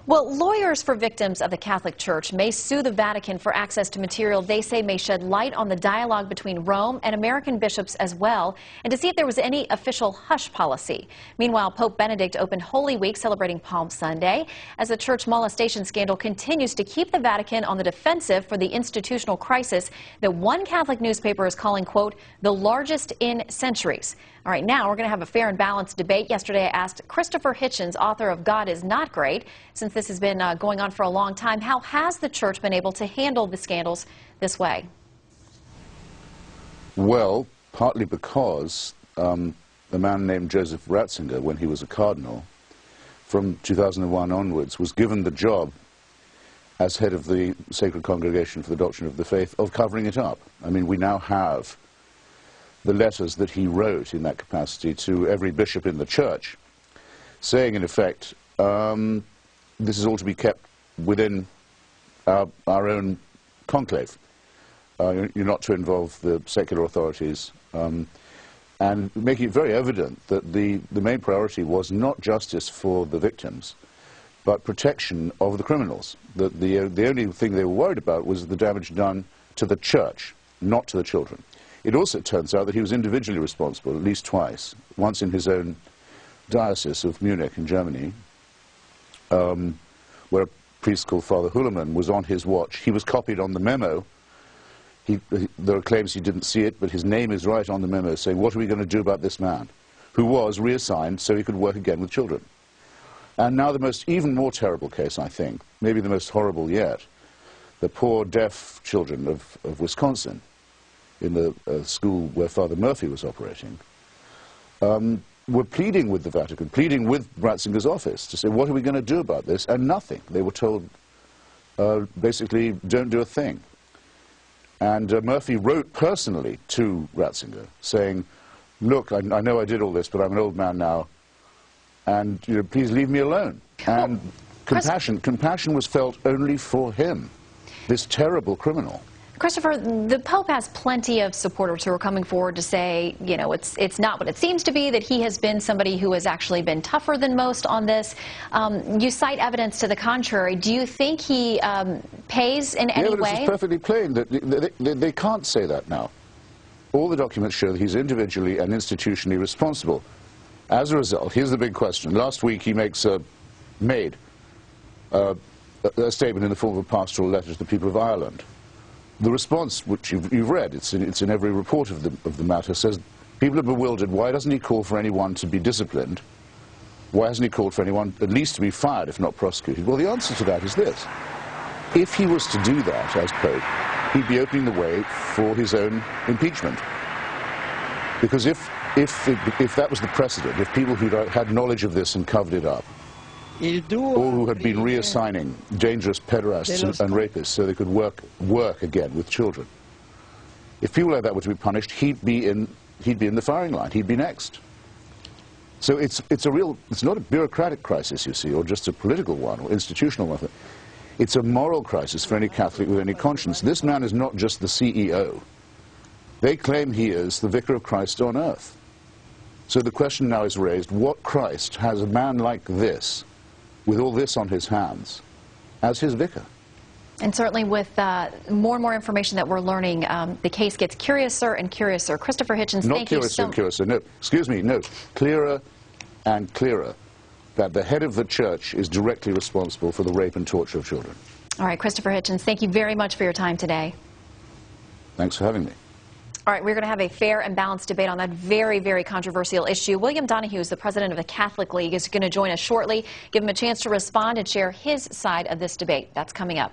Well, lawyers for victims of the Catholic Church may sue the Vatican for access to material they say may shed light on the dialogue between Rome and American bishops as well, and to see if there was any official hush policy. Meanwhile, Pope Benedict opened Holy Week celebrating Palm Sunday as the church molestation scandal continues to keep the Vatican on the defensive for the institutional crisis that one Catholic newspaper is calling, quote, the largest in centuries. All right, now we're going to have a fair and balanced debate. Yesterday, I asked Christopher Hitchens, author of God is Not Great, since this has been going on for a long time, how has the church been able to handle the scandals this way? Well, partly because a man named Joseph Ratzinger, when he was a cardinal, from 2001 onwards, was given the job as head of the Sacred Congregation for the Doctrine of the Faith of covering it up. I mean, we now have the letters that he wrote in that capacity to every bishop in the church, saying, in effect, this is all to be kept within our own conclave. You're not to involve the secular authorities, and making it very evident that the main priority was not justice for the victims, but protection of the criminals. The only thing they were worried about was the damage done to the church, not to the children. It also turns out that he was individually responsible at least twice, once in his own diocese of Munich in Germany, where a priest called Father Hulleman was on his watch. He was copied on the memo. There are claims he didn't see it, but his name is right on the memo saying, what are we going to do about this man, who was reassigned so he could work again with children. And now the even more terrible case, I think, maybe the most horrible yet, the poor deaf children of Wisconsin, in the school where Father Murphy was operating, were pleading with the Vatican, pleading with Ratzinger's office to say, what are we going to do about this? And nothing. They were told, basically, don't do a thing. And Murphy wrote personally to Ratzinger, saying, look, I know I did all this, but I'm an old man now, and please leave me alone. And compassion was felt only for him, this terrible criminal. Christopher, the Pope has plenty of supporters who are coming forward to say, you know, it's not what it seems to be, that he has been somebody who has actually been tougher than most on this. You cite evidence to the contrary. Do you think he pays in any way? The evidence is perfectly plain. They can't say that now. All the documents show that he's individually and institutionally responsible. As a result, here's the big question. Last week he made a statement in the form of a pastoral letter to the people of Ireland. The response, which you've read, it's in every report of the matter, says people are bewildered. Why doesn't he call for anyone to be disciplined? Why hasn't he called for anyone at least to be fired, if not prosecuted? Well, the answer to that is this. If he was to do that as Pope, he'd be opening the way for his own impeachment. Because if that was the precedent, if people who had knowledge of this and covered it up, or who had been reassigning dangerous pederasts and rapists so they could work again with children. If people like that were to be punished, he'd be in the firing line. He'd be next. So it's not a bureaucratic crisis, you see, or just a political one or institutional one. It's a moral crisis for any Catholic with any conscience. This man is not just the CEO. They claim he is the vicar of Christ on earth. So the question now is raised, what Christ has a man like this, with all this on his hands, as his vicar? And certainly with more and more information that we're learning, the case gets curiouser and curiouser. Christopher Hitchens, thank you so much. Not curiouser and curiouser, no, excuse me, no. Clearer and clearer that the head of the church is directly responsible for the rape and torture of children. All right, Christopher Hitchens, thank you very much for your time today. Thanks for having me. All right, we're going to have a fair and balanced debate on that very, very controversial issue. William Donahue is the president of the Catholic League, is going to join us shortly. Give him a chance to respond and share his side of this debate. That's coming up.